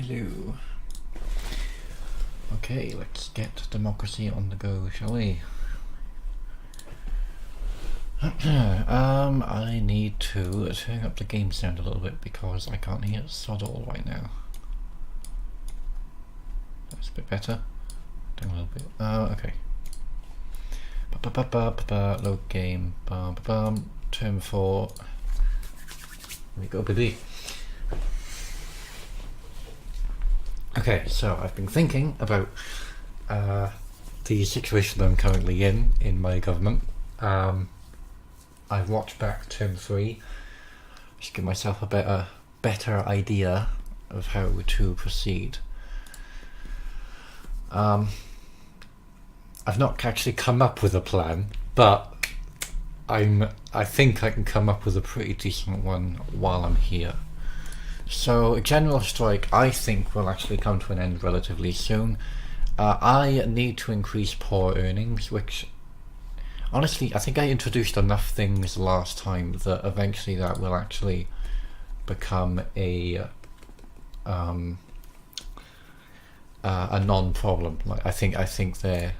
Hello. Okay, let's get democracy on the go, shall we? I need to turn up the game sound a little bit because I can't hear sod all right now. That's a bit better. Down a little bit. Okay. Load game. Term 4. Here we go, baby. Okay, so I've been thinking about the situation that I'm currently in my government. I've watched back Term 3 just to give myself a better idea of how to proceed. I've not actually come up with a plan, but I think I can come up with a pretty decent one while I'm here. So a general strike, I think, will actually come to an end relatively soon. I need to increase poor earnings, which honestly I think I introduced enough things last time that eventually that will actually become a non-problem. Like I think the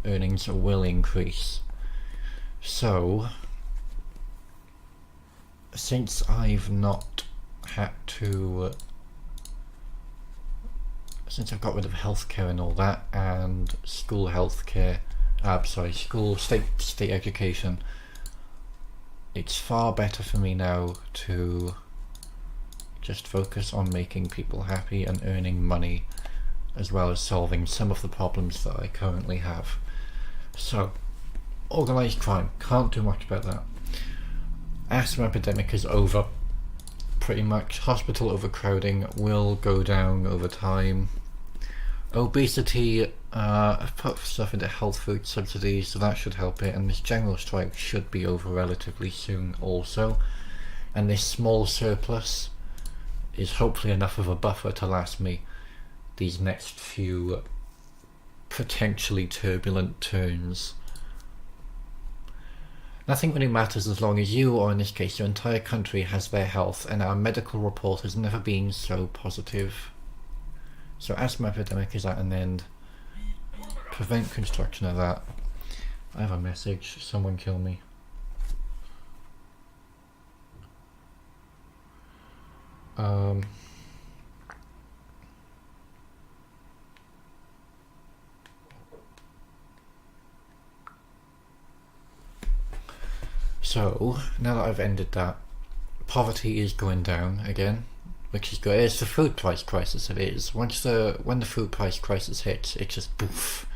earnings will increase. So since I've not had to since I've got rid of healthcare and all that, and school healthcare, school state education, it's far better for me now to just focus on making people happy and earning money, as well as solving some of the problems that I currently have. So, organised crime, can't do much about that. Asthma epidemic is over. Pretty much. Hospital overcrowding will go down over time. Obesity, I've put stuff into health food subsidies, so that should help it, and this general strike should be over relatively soon also. And this small surplus is hopefully enough of a buffer to last me these next few potentially turbulent turns. Nothing really matters as long as you, or in this case your entire country, has their health, and our medical report has never been so positive. So asthma epidemic is at an end. Prevent construction of that. I have a message, someone kill me. So, now that I've ended that, poverty is going down again, which is good. It's the food price crisis, it is. When the food price crisis hits, it just poof.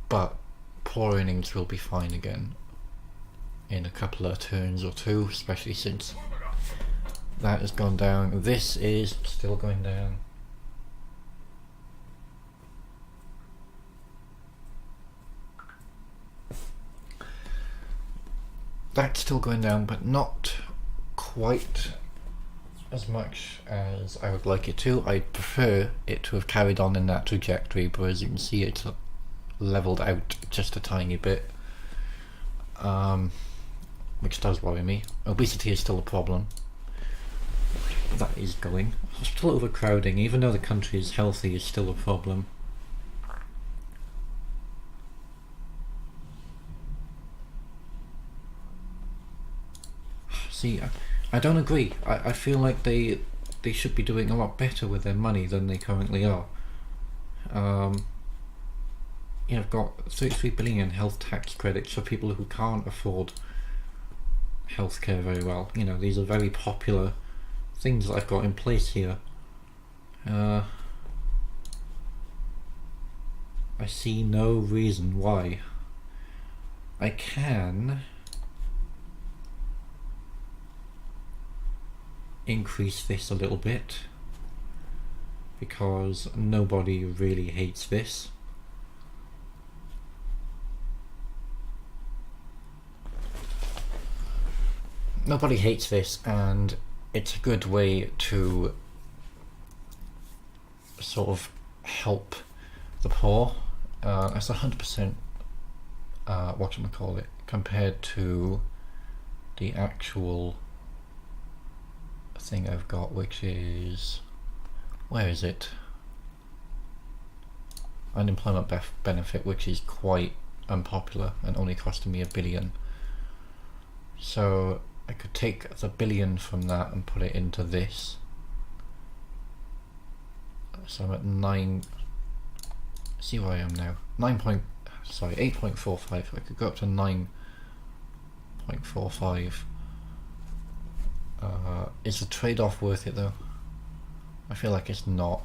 But poor earnings will be fine again in a couple of turns or two, especially since that has gone down. This is still going down. That's still going down, but not quite as much as I would like it to. I'd prefer it to have carried on in that trajectory, but as you can see, it's leveled out just a tiny bit, which does worry me. Obesity is still a problem. That is going. Hospital overcrowding, even though the country is healthy, is still a problem. See, I don't agree. I feel like they should be doing a lot better with their money than they currently are. I've got 33 billion in health tax credits for people who can't afford healthcare very well. These are very popular things that I've got in place here. I see no reason why. I can increase this a little bit because nobody really hates this. Nobody hates this, and it's a good way to sort of help the poor. That's 100% whatchamacallit compared to the actual thing I've got, which is Where is it? Unemployment benefit, which is quite unpopular and only costing me $1 billion. So I could take the $1 billion from that and put it into this. So I'm at 9. See where I am now. 8.45. I could go up to 9.45. Is the trade-off worth it though? I feel like it's not.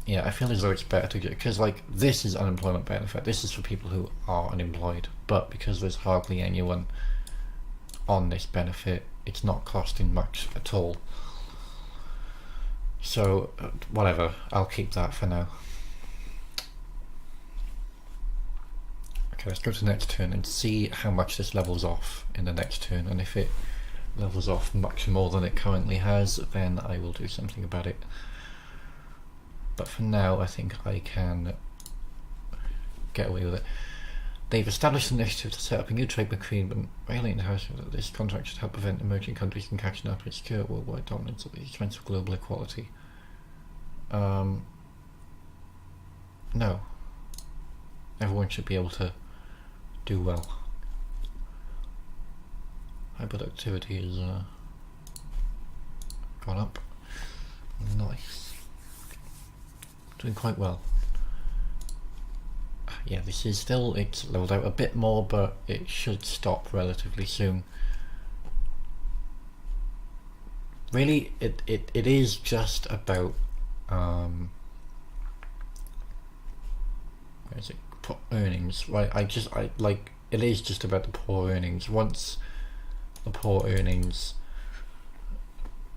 Yeah, I feel as though it's better to get, because like this is unemployment benefit. This is for people who are unemployed, but because there's hardly anyone on this benefit, it's not costing much at all. So whatever, I'll keep that for now. Okay, let's go to the next turn and see how much this levels off in the next turn, and if it levels off much more than it currently has, then I will do something about it. But for now, I think I can get away with it. They've established an initiative to set up a new trade agreement regulating the house that this contract should help prevent emerging countries from catching up and secure worldwide dominance at the expense of global equality. No. Everyone should be able to do well. High productivity is gone up. Nice. Doing quite well. Yeah, this is still, it's leveled out a bit more, but it should stop relatively soon. Really, it is just about where is it? Earnings, right? It is just about the poor earnings. Once the poor earnings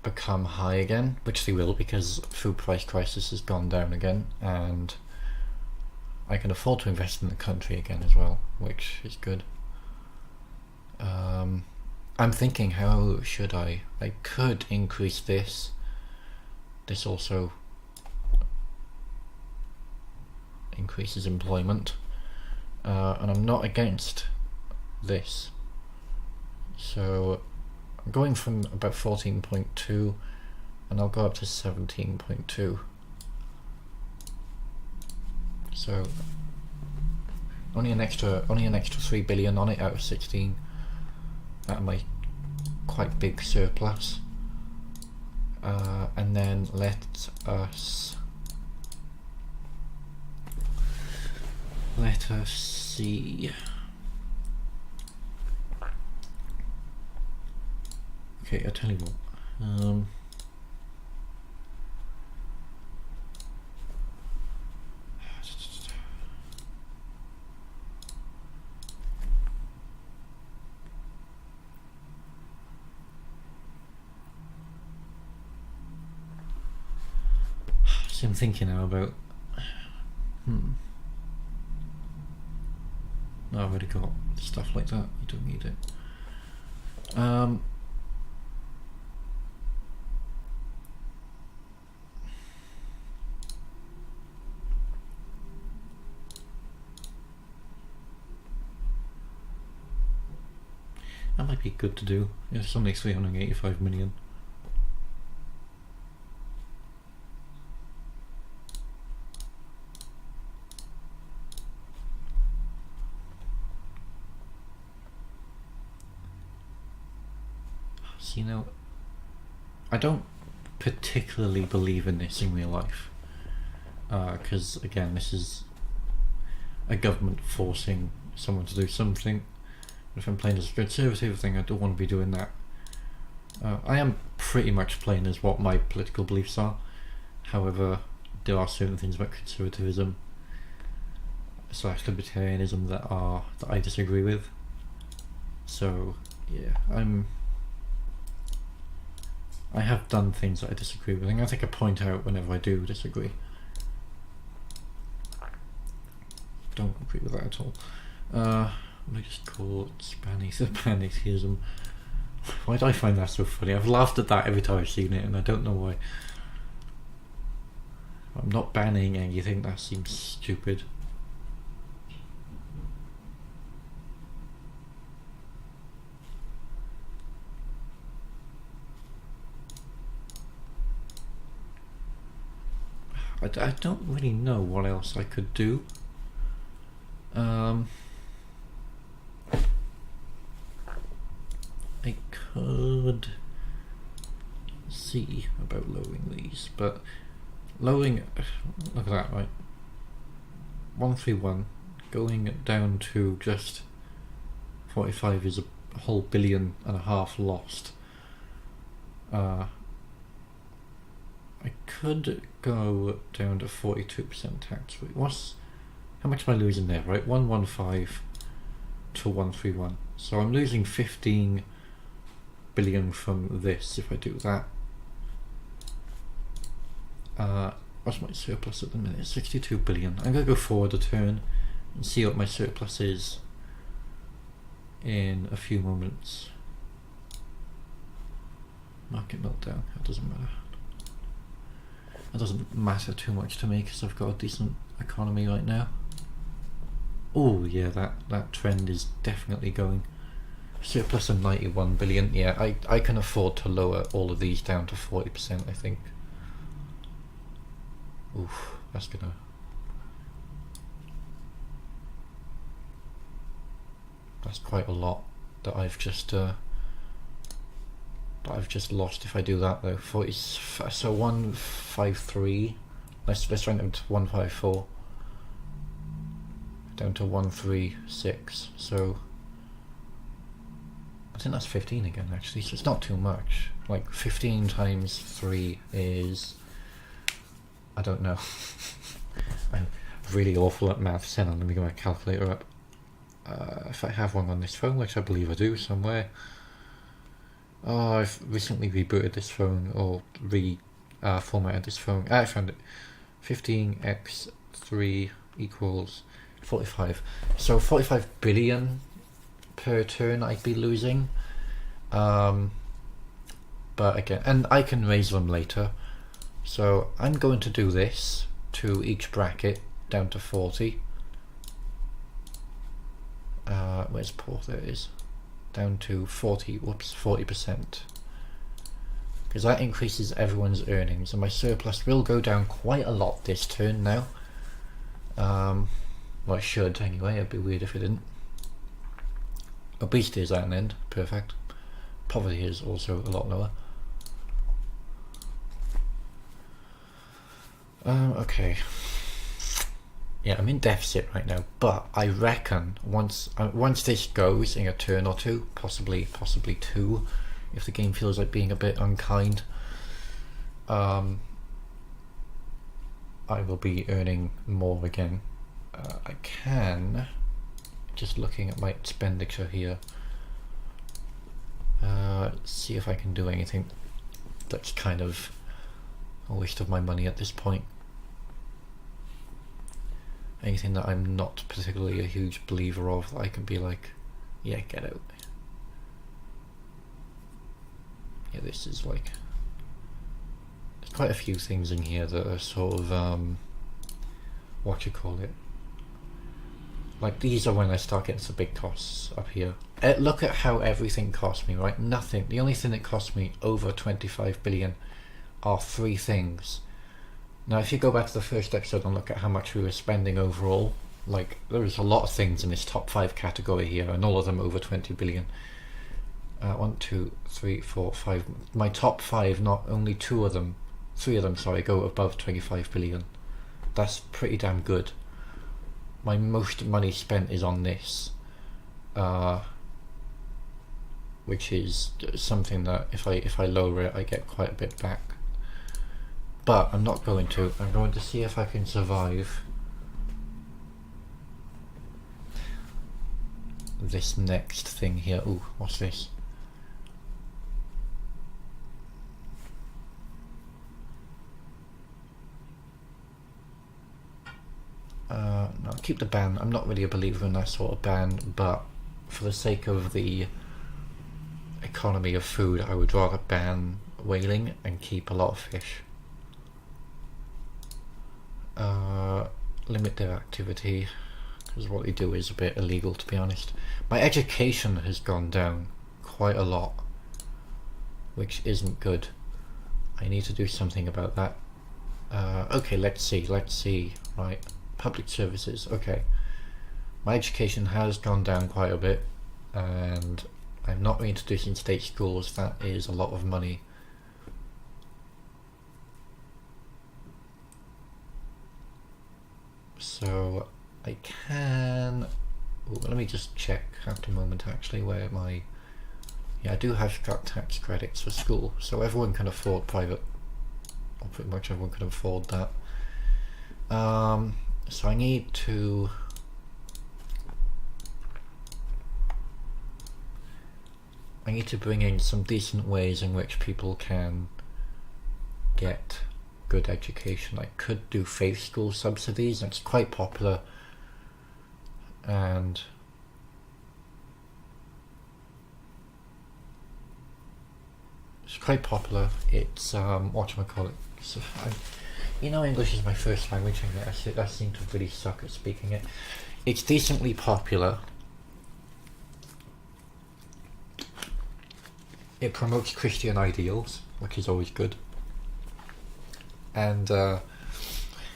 become high again, which they will because food price crisis has gone down again, and I can afford to invest in the country again as well, which is good. I'm thinking, how should I could increase this. This also increases employment, and I'm not against this. So I'm going from about 14.2 and I'll go up to 17.2. So only an extra 3 billion on it out of 16 out of my quite big surplus. And then let us see. Okay, I'll tell you what. See, I'm thinking now about. No, I've already got stuff like that. You don't need it. That might be good to do. It's only 385 million. So, you know, I don't particularly believe in this in real life. Because, again, this is a government forcing someone to do something. If I'm playing as a conservative thing, I don't want to be doing that. I am pretty much playing as what my political beliefs are. However, there are certain things about conservatism / libertarianism that I disagree with. So yeah, I have done things that I disagree with, and I think I point out whenever I do disagree. Don't agree with that at all. What did I just call it? Spanitheism. Why do I find that so funny? I've laughed at that every time I've seen it, and I don't know why. I'm not banning anything, that seems stupid. I don't really know what else I could do. I could see about lowering these, but lowering, look at that, right? 131 going down to just 45 is a whole $1.5 billion lost. I could go down to 42% tax rate. How much am I losing there, right? 115 to 131. So I'm losing 15 billion from this if I do that. What's my surplus at the minute? 62 billion. I'm going to go forward a turn and see what my surplus is in a few moments. Market meltdown, that doesn't matter. It doesn't matter too much to me because I've got a decent economy right now. Oh yeah, that trend is definitely going. Surplus of 91 billion. Yeah, I can afford to lower all of these down to 40%, I think. Oof, that's quite a lot that I've just lost if I do that though. So 153. Let's rank them to 154. Down to 136. So I think that's 15 again actually. So it's not too much. Like 15 times 3 is, I don't know. I'm really awful at maths. Hang on, let me get my calculator up. If I have one on this phone, which I believe I do somewhere. Oh, I've recently rebooted this phone, or formatted this phone. I found it. 15x3 equals 45. So 45 billion per turn I'd be losing. But again, and I can raise them later. So I'm going to do this to each bracket down to 40. Where's poor? There it is. Down to 40%. Because that increases everyone's earnings, and my surplus will go down quite a lot this turn now. Well, it should anyway. It'd be weird if it didn't. Obesity is at an end. Perfect. Poverty is also a lot lower. Okay. Yeah, I'm in deficit right now, but I reckon once this goes in a turn or two, possibly 2, if the game feels like being a bit unkind, I will be earning more again. I can, just looking at my expenditure here, see if I can do anything that's kind of a waste of my money at this point. Anything that I'm not particularly a huge believer of, that I can be like, yeah, get out. Yeah, this is like, there's quite a few things in here that are sort of, what you call it. Like these are when I start getting some big costs up here. Look at how everything cost me, right? Nothing. The only thing that cost me over 25 billion are 3 things. Now if you go back to the first episode and look at how much we were spending overall, like there is a lot of things in this top 5 category here, and all of them over 20 billion. 1, 2, 3, 4, 5. My top 5, not only 3 of them, sorry, go above 25 billion. That's pretty damn good. My most money spent is on this, which is something that if I lower it, I get quite a bit back. But I'm not going to. I'm going to see if I can survive this next thing here. Ooh, what's this? No, keep the ban. I'm not really a believer in that sort of ban, but for the sake of the economy of food, I would rather ban whaling and keep a lot of fish. Limit their activity, because what they do is a bit illegal, to be honest. My education has gone down quite a lot, which isn't good. I need to do something about that. Okay, let's see, right, public services, okay. My education has gone down quite a bit, and I'm not reintroducing state schools. That is a lot of money. So I can... Ooh, let me just check at the moment actually where my... Yeah, I do have got tax credits for school, so everyone can afford private, or pretty much everyone can afford that. So I need to... bring in some decent ways in which people can get good education. I could do faith school subsidies, it's quite popular, and it's whatchamacallit, so you know, English is my first language and I seem to really suck at speaking it. It's decently popular. It promotes Christian ideals, which is always good. And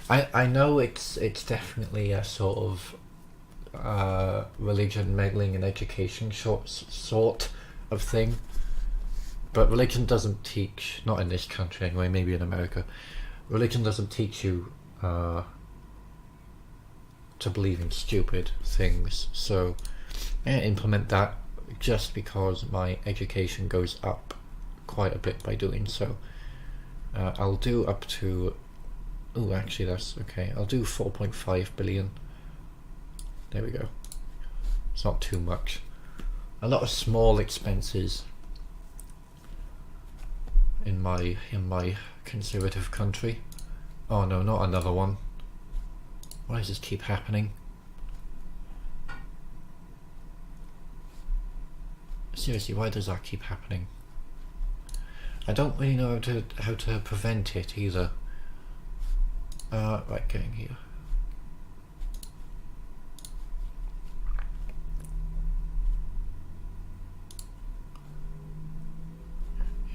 I know it's definitely a sort of religion meddling in education sort of thing. But religion doesn't teach, not in this country anyway, maybe in America, religion doesn't teach you to believe in stupid things. So implement that, just because my education goes up quite a bit by doing so. I'll do up to... Oh, actually that's okay. I'll do 4.5 billion. There we go. It's not too much. A lot of small expenses in my conservative country. Oh no, not another one. Why does this keep happening? Seriously, why does that keep happening? I don't really know how to prevent it either. Right, getting here.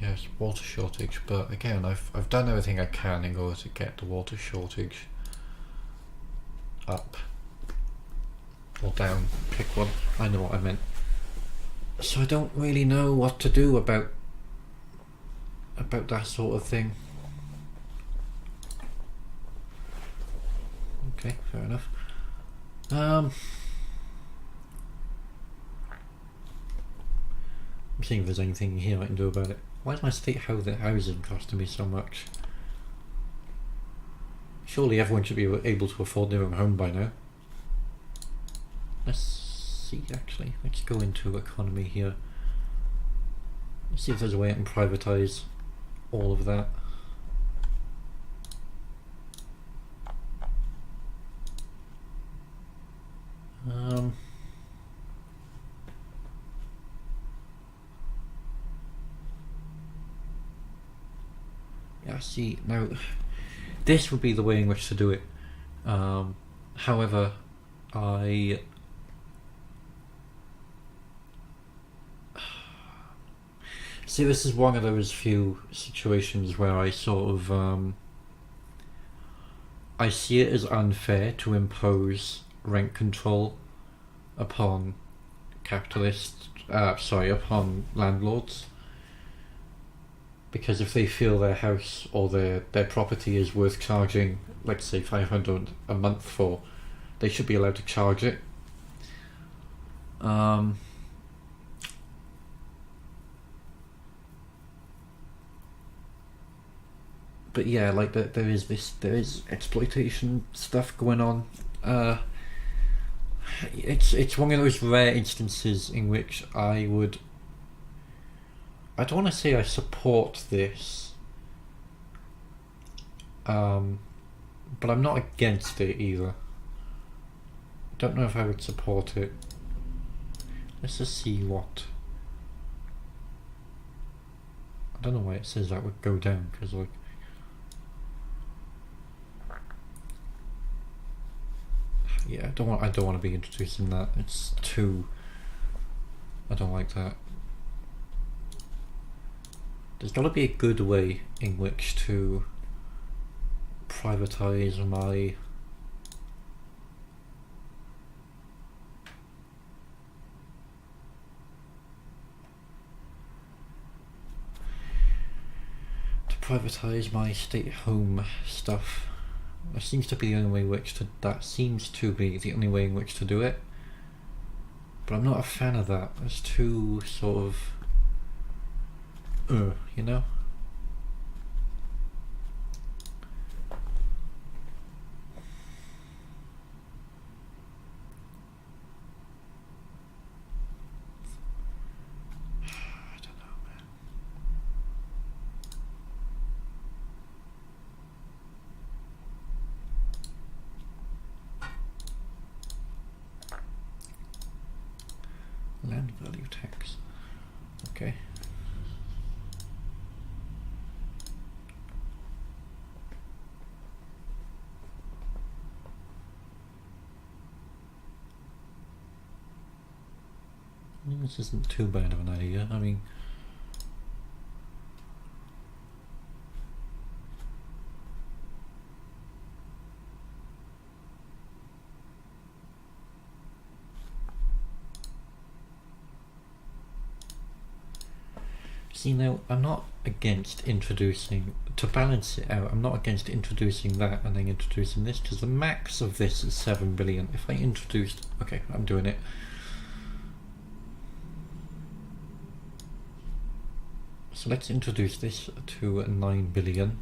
Yes, water shortage, but again, I've done everything I can in order to get the water shortage up or down. Pick one. I know what I meant. So I don't really know what to do about that sort of thing. Okay, fair enough. I'm seeing if there's anything here I can do about it. Why is my state housing costing me so much? Surely everyone should be able to afford their own home by now. Let's see, actually. Let's go into economy here. Let's see if there's a way I can privatise all of that. Yeah, see, now this would be the way in which to do it. However, see, this is one of those few situations where I sort of I see it as unfair to impose rent control upon upon landlords, because if they feel their house or their property is worth charging, let's say 500 a month for, they should be allowed to charge it. But yeah, like there is exploitation stuff going on. It's one of those rare instances in which I don't want to say I support this, but I'm not against it either. Don't know if I would support it. Let's just see what. I don't know why it says that would go down, because like. Yeah, I don't want to be introducing that. It's too. I don't like that. There's got to be a good way in which to privatise my stay-at-home stuff. That seems to be the only way in which to do it. But I'm not a fan of that. It's too sort of you know? Land value tax. Okay. This isn't too bad of an idea. I mean, see, now I'm not against introducing, to balance it out, I'm not against introducing that and then introducing this, because the max of this is 7 billion. If I introduced, okay, I'm doing it. So let's introduce this to 9 billion.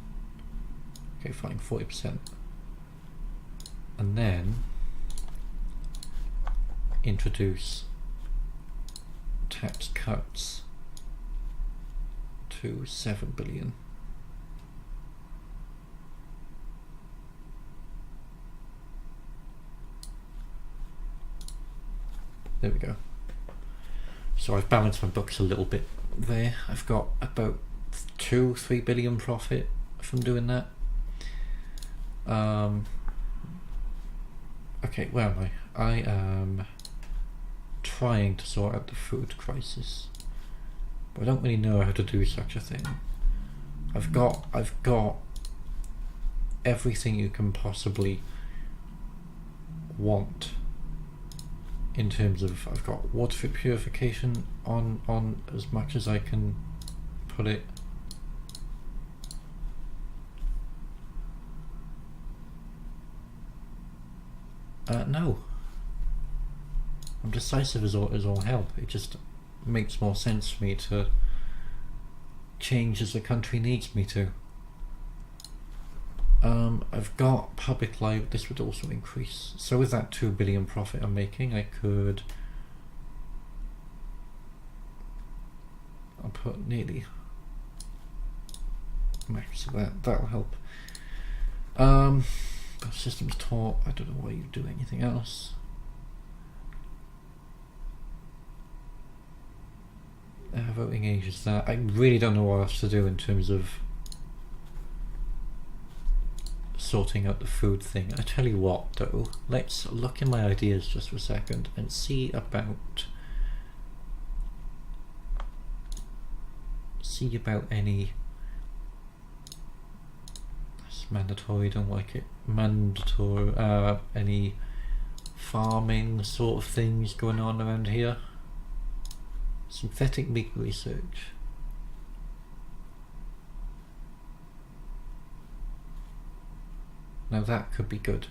Okay, fine, 40%. And then introduce tax cuts to 7 billion. There we go. So I've balanced my books a little bit there. I've got about 2-3 billion profit from doing that. Okay, where am I? I am trying to sort out the food crisis, but I don't really know how to do such a thing. I've got everything you can possibly want in terms of, I've got water purification on as much as I can put it. No. I'm decisive as all hell. It just makes more sense for me to change as the country needs me to. I've got public life. This would also increase. So with that 2 billion profit I'm making, I could, I'll put nearly max of that. That'll help. Systems taught. I don't know why you do anything else. Voting age is that. I really don't know what else to do in terms of sorting out the food thing. I tell you what though, let's look in my ideas just for a second and see about any, it's mandatory, don't like it, mandatory, any farming sort of things going on around here. Synthetic meat research. Now that could be good.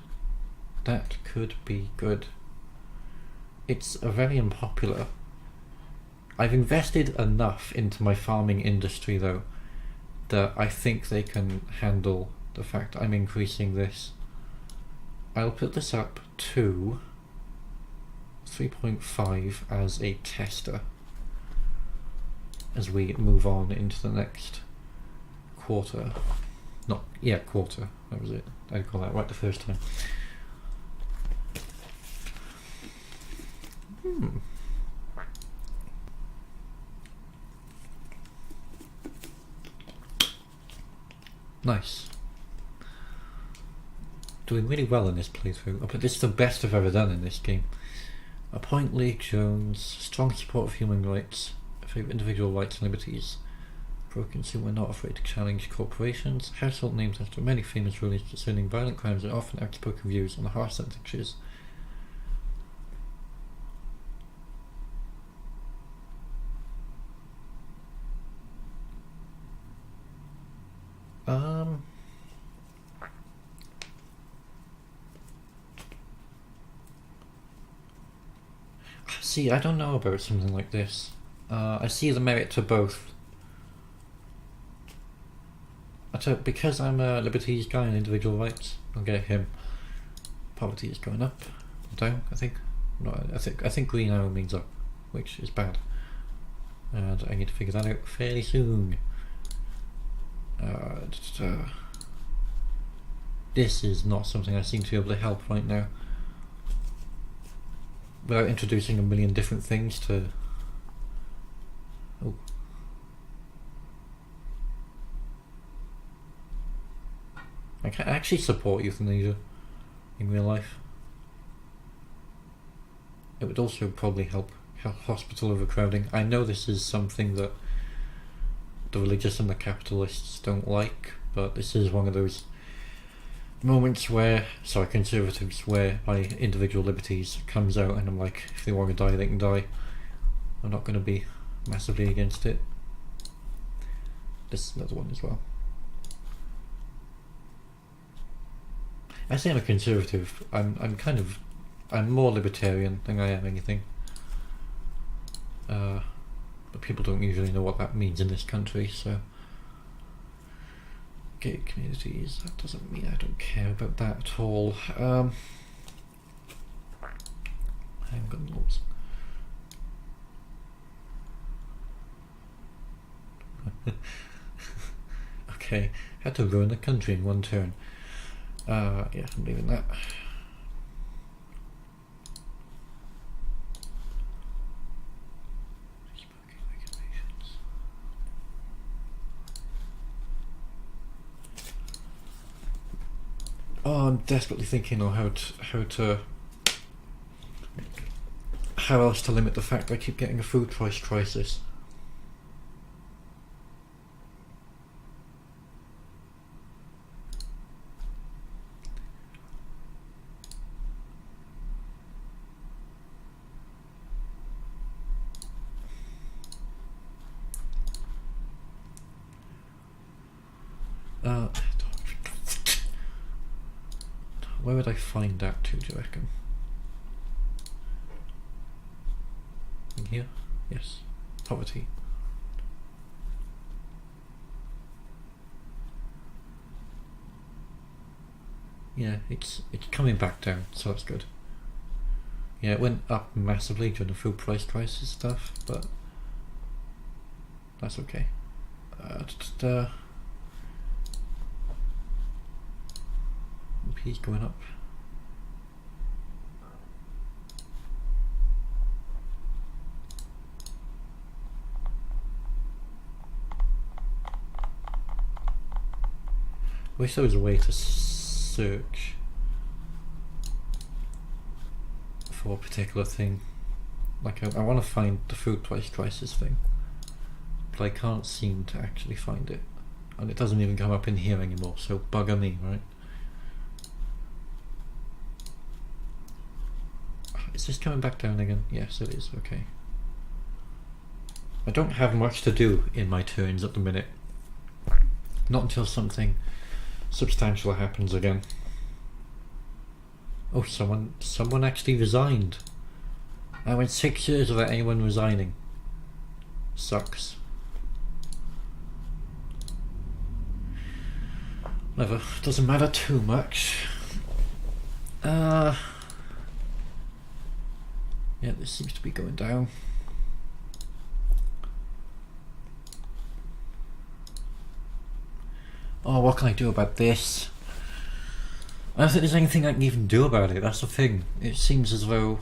That could be good. It's a very unpopular. I've invested enough into my farming industry though that I think they can handle the fact I'm increasing this. I'll put this up to 3.5 as a tester as we move on into the next quarter. Quarter. That was it. I got that right the first time. Nice. Doing really well in this playthrough. But this is the best I've ever done in this game. Appoint Leigh Jones, strong support of human rights, for individual rights and liberties. Broken Suit were not afraid to challenge corporations. Household names after many famous rulers concerning violent crimes and often outspoken views on the harsh sentences. See, I don't know about something like this. I see the merit to both. Because I'm a liberties guy and individual rights, I'll get him. Poverty is going up, down. I think. No, I think green arrow means up, which is bad, and I need to figure that out fairly soon. This is not something I seem to be able to help right now. Without introducing a million different things to... Oh. I can actually support euthanasia in real life. It would also probably help hospital overcrowding. I know this is something that the religious and the capitalists don't like, but this is one of those moments where, conservatives, where my individual liberties comes out and I'm like, if they want to die, they can die. I'm not going to be massively against it. This is another one as well. I say I'm a conservative. I'm more libertarian than I am anything. But people don't usually know what that means in this country, so... Gay communities, that doesn't mean I don't care about that at all. Hang on, laws. Okay, had to ruin the country in one turn. Yeah, I'm leaving that. Oh, I'm desperately thinking on how else to limit the fact that I keep getting a food price crisis. Where would I find that to, do you reckon? In here? Yes. Poverty. Yeah, it's coming back down, so that's good. Yeah, it went up massively during the food price crisis stuff, but that's okay. He's going up. I wish there was a way to search for a particular thing. Like I want to find the food price crisis thing, but I can't seem to actually find it, and it doesn't even come up in here anymore, so bugger me, right? Is this coming back down again? Yes, it is. Okay. I don't have much to do in my turns at the minute. Not until something substantial happens again. Oh, someone actually resigned. I went 6 years without anyone resigning. Sucks. Whatever. Doesn't matter too much. Yeah, this seems to be going down. Oh, what can I do about this? I don't think there's anything I can even do about it, that's the thing. It seems as though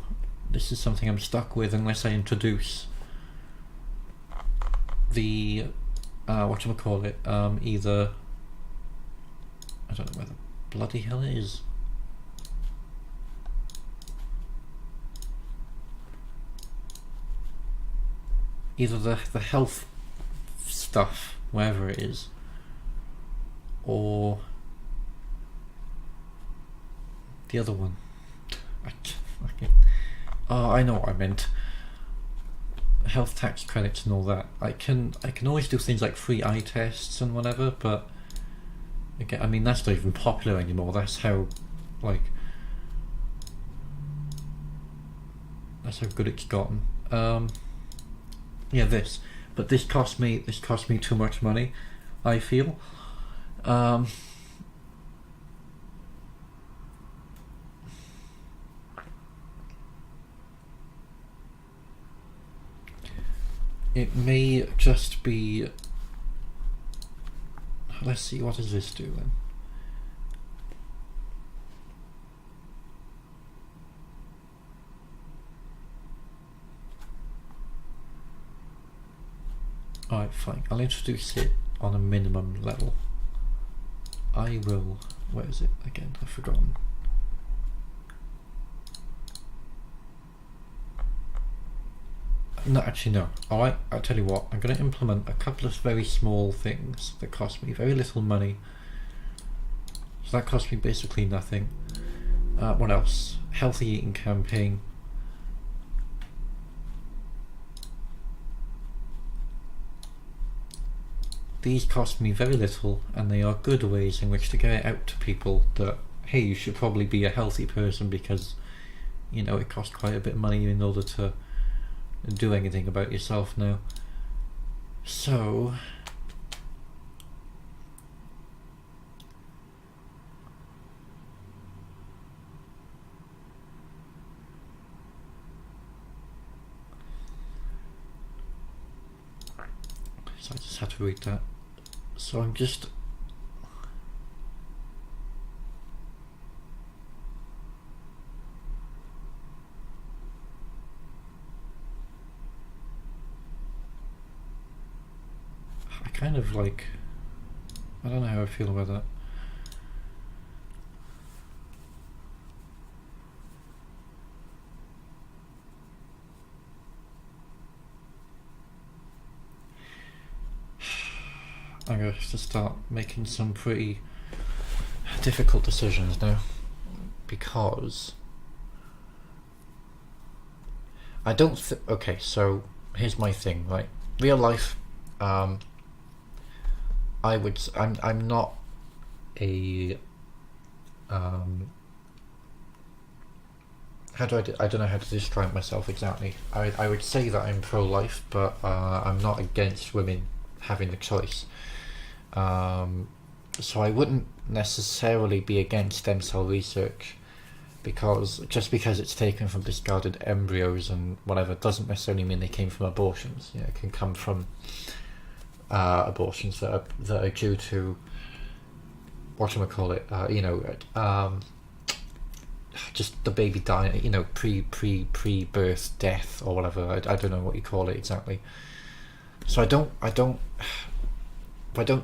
this is something I'm stuck with unless I introduce the, whatchamacallit, either, I don't know where the bloody hell it is. Either the health stuff wherever it is, or the other one. I know what I meant. Health tax credits and all that. I can always do things like free eye tests and whatever, but again, I mean, that's not even popular anymore. That's how good it's gotten. Yeah, but this cost me too much money, I feel. It may just be. Let's see, what does this do then? Alright, fine. I'll introduce it on a minimum level. I will. Where is it again? I've forgotten. No, actually no. Alright, I'll tell you what. I'm going to implement a couple of very small things that cost me very little money. So that cost me basically nothing. What else? Healthy eating campaign. These cost me very little, and they are good ways in which to get it out to people that, hey, you should probably be a healthy person, because, you know, it costs quite a bit of money in order to do anything about yourself now. So I just had to read that. So I'm just kind of like, I don't know how I feel about that. I'm going to have to start making some pretty difficult decisions now, because I don't okay, so here's my thing, right? Real life, I'm not a how do I don't know how to describe myself exactly. I would say that I'm pro-life, but I'm not against women having the choice. So I wouldn't necessarily be against stem cell research, because just because it's taken from discarded embryos and whatever doesn't necessarily mean they came from abortions. You know, it can come from abortions that are due to just the baby dying, you know, pre-birth death or whatever. I don't know what you call it exactly. So I don't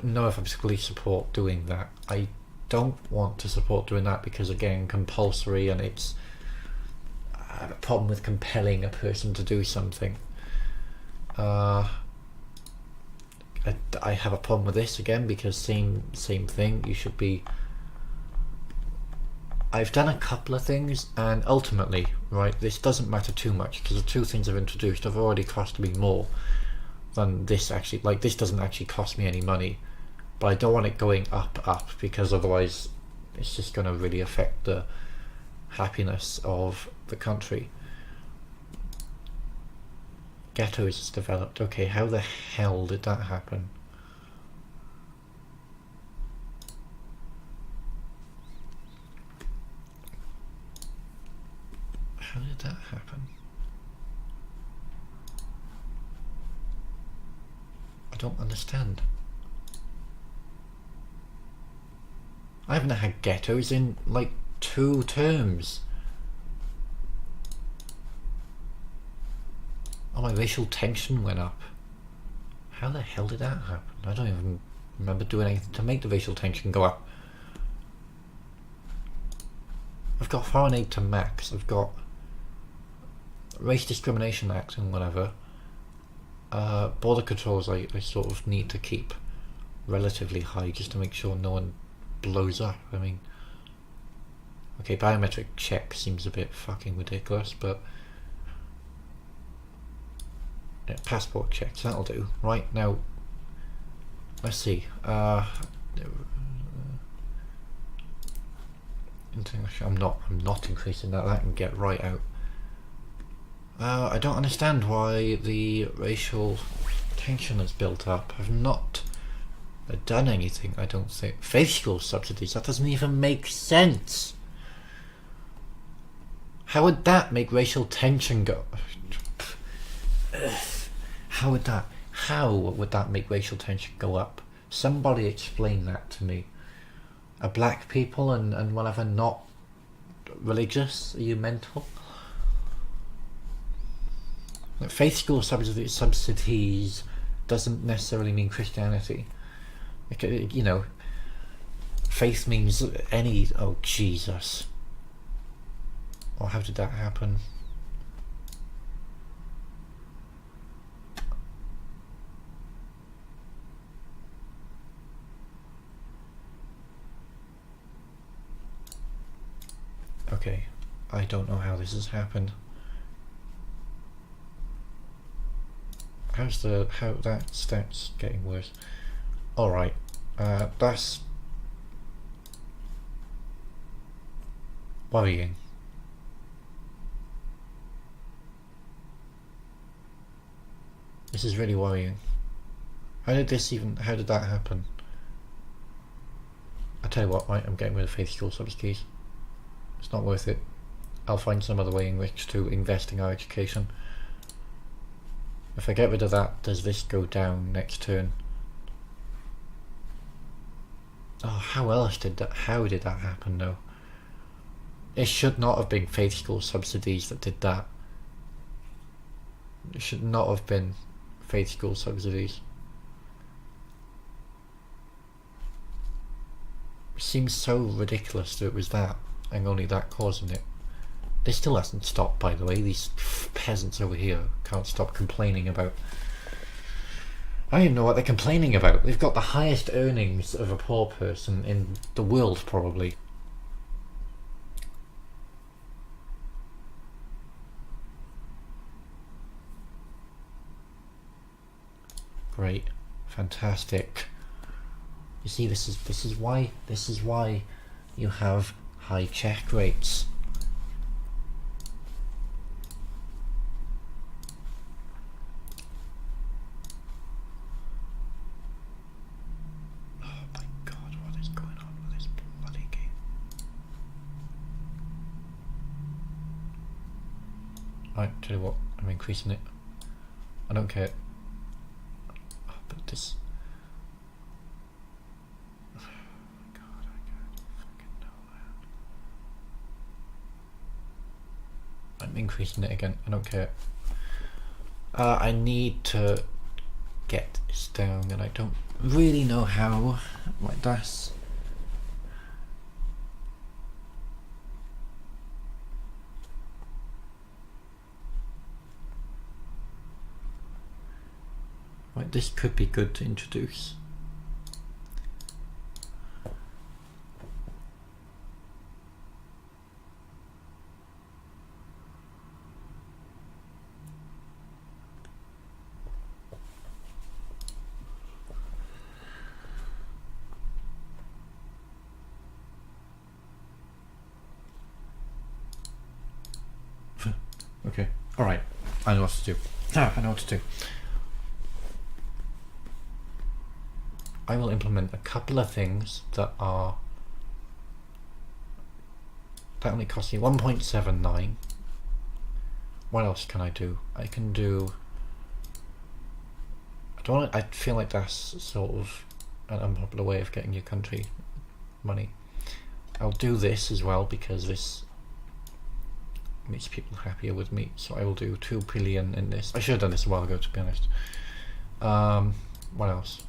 know if I particularly support doing that. I don't want to support doing that because, again, compulsory, and I have a problem with compelling a person to do something. I have a problem with this again because same thing. You should be. I've done a couple of things, and ultimately, right, this doesn't matter too much because the two things I've introduced have already cost me more than this actually. Like, this doesn't actually cost me any money, but I don't want it going up because otherwise it's just going to really affect the happiness of the country. Ghettos is developed. Okay, how the hell did that happen? How did that happen? I don't understand. I haven't had ghettos in like 2 terms. Oh, my racial tension went up. How the hell did that happen? I don't even remember doing anything to make the racial tension go up. I've got foreign aid to max. I've got Race Discrimination Act and whatever. Border controls I sort of need to keep. relatively high just to make sure no one blows up. I mean, okay, biometric check seems a bit fucking ridiculous, but yeah, passport checks, that'll do. Right, now, let's see. International, I'm not increasing that. That can get right out. I don't understand why the racial tension has built up. I've not done anything, I don't think. Faith school subsidies, that doesn't even make sense. How would that make racial tension go? How would that make racial tension go up? Somebody explain that to me. Are black people and whatever not religious? Are you mental? Faith school subsidies doesn't necessarily mean Christianity. You know, faith means any... Oh, Jesus. Or how did that happen? Okay, I don't know how this has happened. How that starts getting worse. Alright, that's worrying. This is really worrying. How did that happen? I tell you what, right, I'm getting rid of faith school subsidies. It's not worth it. I'll find some other way in which to invest in our education. If I get rid of that, does this go down next turn? Oh, how did that happen though? It should not have been faith school subsidies that did that. It should not have been faith school subsidies. It seems so ridiculous that it was that, and only that causing it. This still hasn't stopped, by the way. These peasants over here can't stop complaining about... I don't even know what they're complaining about. They've got the highest earnings of a poor person in the world, probably. Great. Fantastic. You see, this is why you have high check rates. Right, tell you what, I'm increasing it. I don't care. Oh, but this... Oh, God, I can't fucking know that. I'm increasing it again, I don't care. I need to get this down, and I don't really know how. Like that's... Right, this could be good to introduce. Okay, alright, I know what to do. I know what to do. I will implement a couple of things that only cost me 1.79. What else can I do? I can do... I feel like that's sort of an unpopular way of getting your country money. I'll do this as well because this makes people happier with me, so I will do 2 billion in this. I should have done this a while ago, to be honest. What else?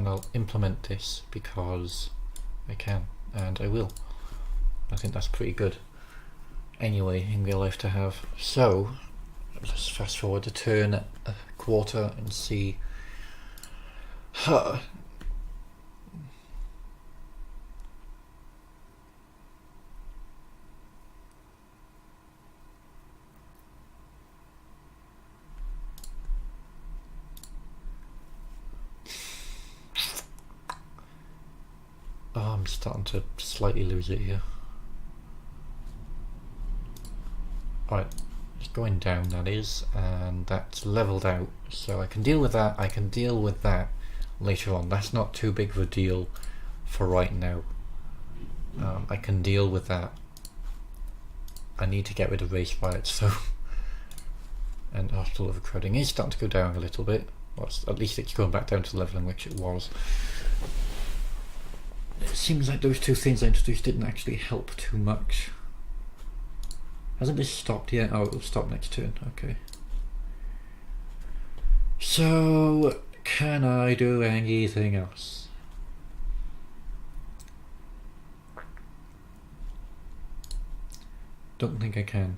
and I'll implement this because I can, and I will. I think that's pretty good anyway in real life to have. So let's fast forward a turn, a quarter, and see. Oh, I'm starting to slightly lose it here. Right, it's going down, that is, and that's leveled out, so I can deal with that. I can deal with that later on. That's not too big of a deal for right now. I can deal with that. I need to get rid of race riots, so and hostile overcrowding is starting to go down a little bit. Well, at least it's going back down to the level in which it was. It seems like those two things I introduced didn't actually help too much. Hasn't this stopped yet? Oh, it'll stop next turn. Okay. So, can I do anything else? Don't think I can.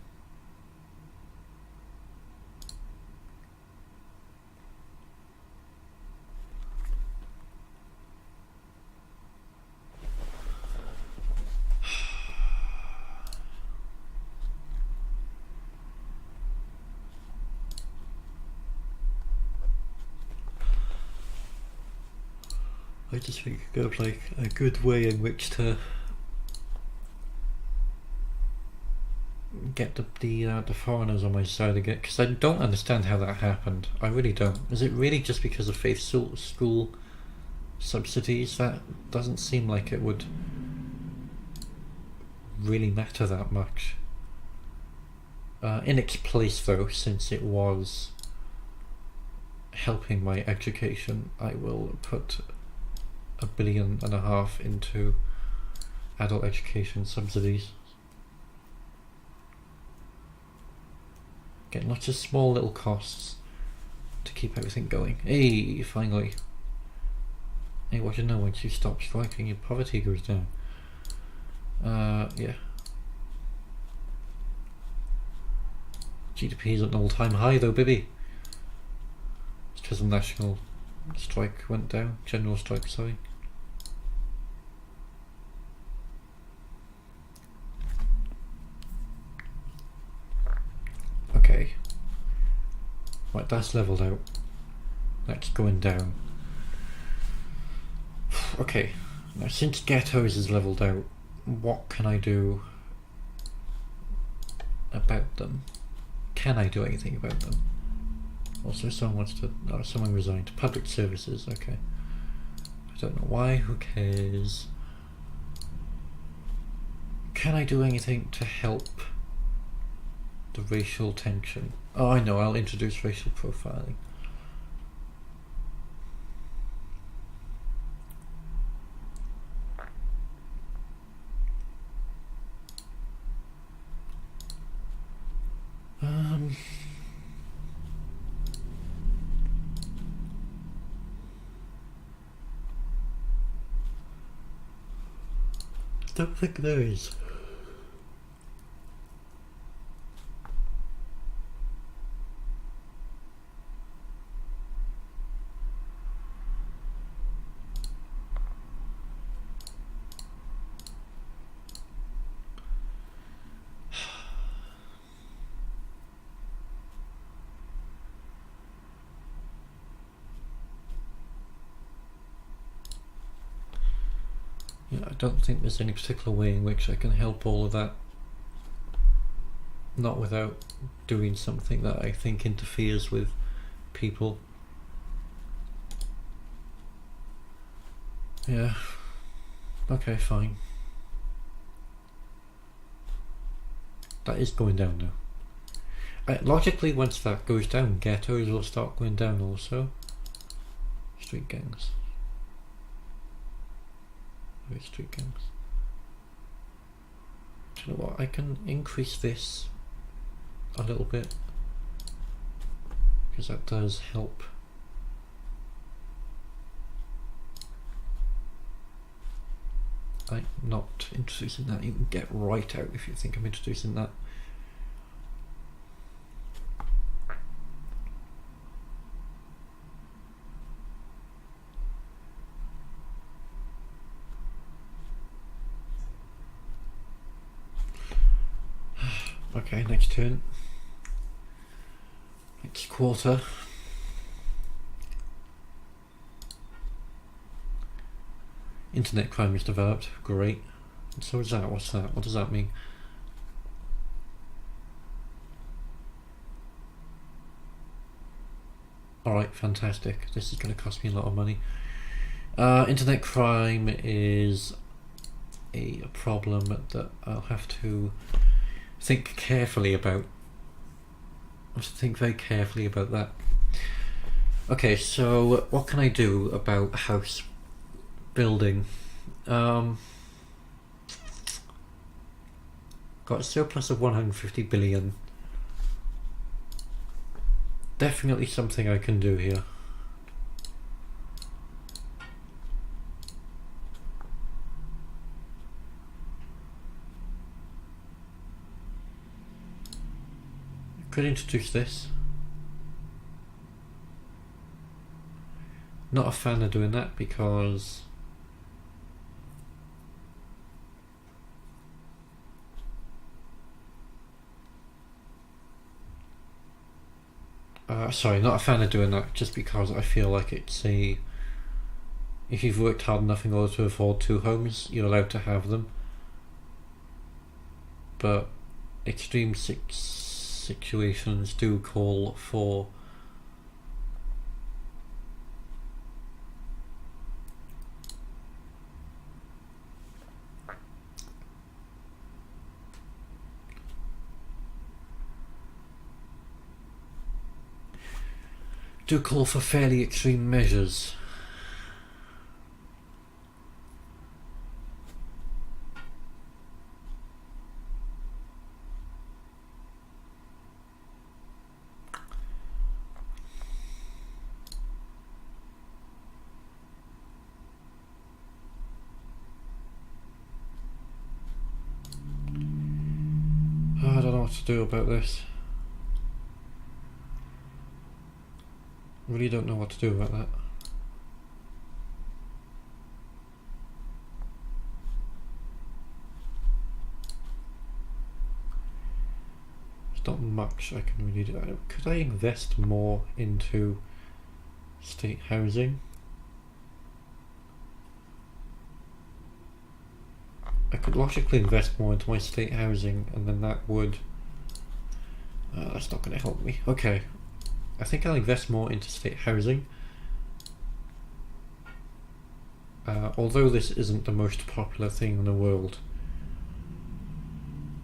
I just think of like a good way in which to get the foreigners on my side again, because I don't understand how that happened. I really don't. Is it really just because of faith school subsidies? That doesn't seem like it would really matter that much. In its place though, since it was helping my education, I will put $1.5 billion into adult education subsidies. Getting lots of small little costs to keep everything going. Hey, finally. Hey, what do you know, once you stop striking, your poverty goes down. Yeah. GDP is at an all-time high though, baby. It's because the national strike went down. General strike, sorry. Okay. Right, that's leveled out. That's going down. Okay. Now, since ghettos is leveled out, what can I do about them? Can I do anything about them? Also, someone wants to. Oh, someone resigned. Public services. Okay. I don't know why. Who cares? Can I do anything to help the racial tension? Oh, I know. I'll introduce racial profiling. Don't think there is. I don't think there's any particular way in which I can help all of that. Not without doing something that I think interferes with people. Yeah. Okay, fine. That is going down now. Logically, once that goes down, ghettos will start going down also. Street gangs. Street gangs. Do you know what? I can increase this a little bit because that does help I'm not introducing that. You can get right out if you think I'm introducing that. Okay, next turn. Next quarter. Internet crime is developed. Great. And so is that. What's that? What does that mean? Alright, fantastic. This is going to cost me a lot of money. Internet crime is a problem that I'll have to think carefully about. I have to think very carefully about that. Okay, so what can I do about house building? Got a surplus of 150 billion. Definitely something I can do here. Could introduce this. Not a fan of doing that because sorry, not a fan of doing that just because I feel like it's a, if you've worked hard enough in order to afford 2 homes, you're allowed to have them. But extreme situations do call for fairly extreme measures. I don't know what to do about this. Really don't know what to do about that. There's not much I can really do. Could I invest more into state housing? I could logically invest more into my state housing and then that would... that's not going to help me. Okay. I think I'll invest more into state housing. Although this isn't the most popular thing in the world,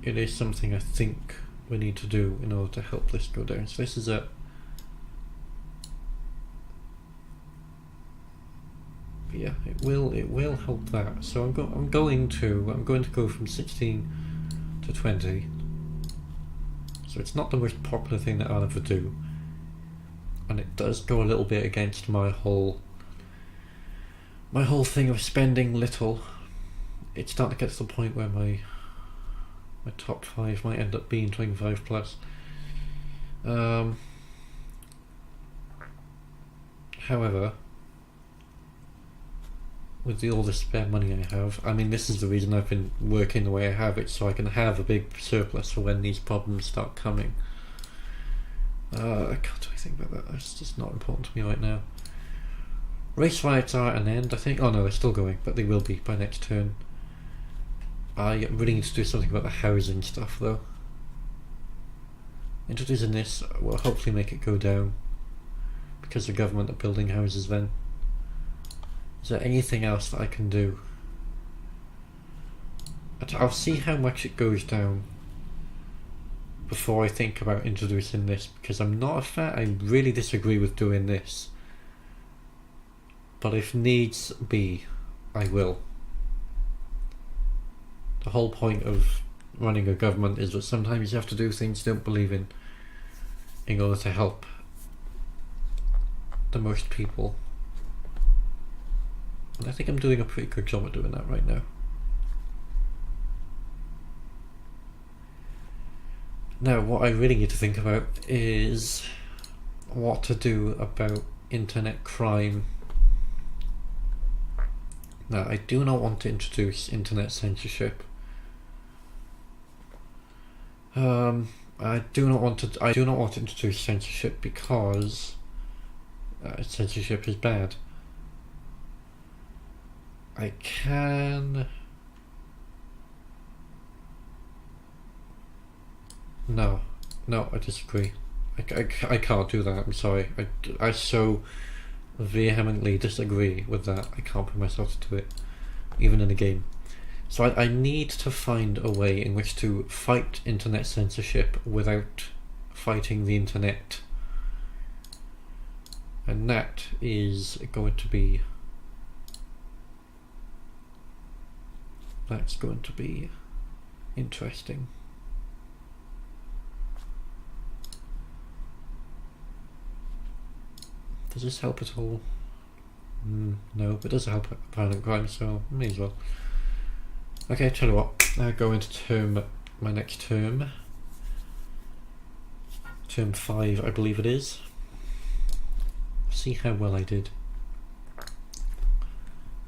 it is something I think we need to do in order to help this go down. So this is a... yeah, it will help that. So I'm going to go from 16 to 20. So it's not the most popular thing that I'll ever do. And it does go a little bit against my whole thing of spending little. It's starting to get to the point where my top 5 might end up being 25 plus. However, with all the spare money I have, I mean, this is the reason I've been working the way I have, it so I can have a big surplus for when these problems start coming. I can't do anything about that. That's just not important to me right now. Race riots are at an end, I think. Oh no, they're still going, but they will be by next turn. I really need to do something about the housing stuff though. Introducing this will hopefully make it go down, because the government are building houses then. Is there anything else that I can do? I'll see how much it goes down before I think about introducing this, because I'm not a fan. I really disagree with doing this, but if needs be, I will. The whole point of running a government is that sometimes you have to do things you don't believe in order to help the most people. And I think I'm doing a pretty good job at doing that right now. Now, what I really need to think about is what to do about internet crime. Now, I do not want to introduce internet censorship. I do not want to introduce censorship because censorship is bad. I can. No, I disagree. I can't do that. I'm sorry. I so vehemently disagree with that. I can't bring myself to do it, even in a game. So I need to find a way in which to fight internet censorship without fighting the internet. And that is going to be... That's going to be interesting. Does this help at all? No, but it does help violent crime, so may as well. Okay, tell you what, I'll go into my next term. Term 5, I believe it is. See how well I did. I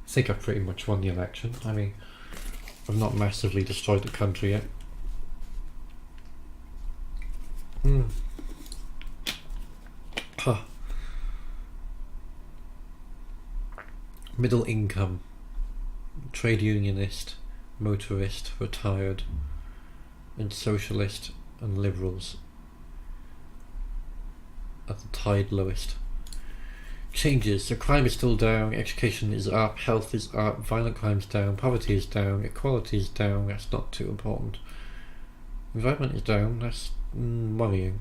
think I've pretty much won the election. I mean, I've not massively destroyed the country yet. Huh. Middle income, trade unionist, motorist, retired, and socialist and liberals at the tide lowest. Changes. So crime is still down, education is up, health is up, violent crime's down, poverty is down, equality is down, that's not too important. Environment is down, that's worrying.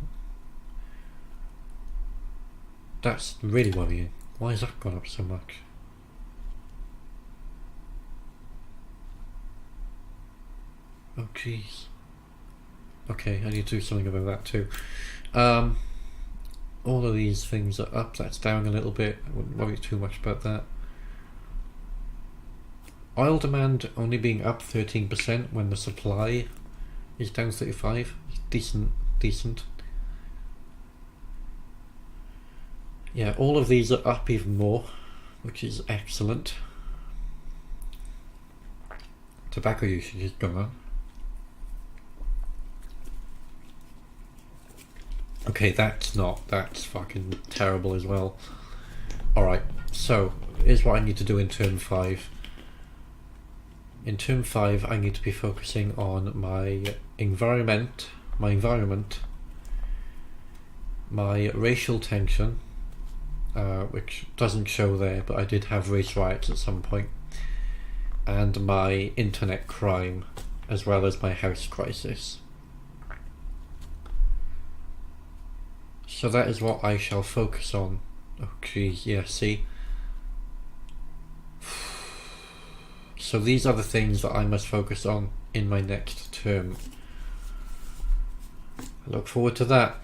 That's really worrying. Why has that gone up so much? Oh jeez. Okay, I need to do something about that too. All of these things are up, that's down a little bit. I wouldn't worry too much about that. Oil demand only being up 13% when the supply is down 35%. Decent. Yeah, all of these are up even more, which is excellent. Tobacco usage is going on. Okay, that's fucking terrible as well. Alright, so here's what I need to do in term 5. In term 5, I need to be focusing on my environment, my racial tension, which doesn't show there, but I did have race riots at some point, and my internet crime, as well as my house crisis. So that is what I shall focus on. Oh geez, yeah, see? So these are the things that I must focus on in my next term. I look forward to that.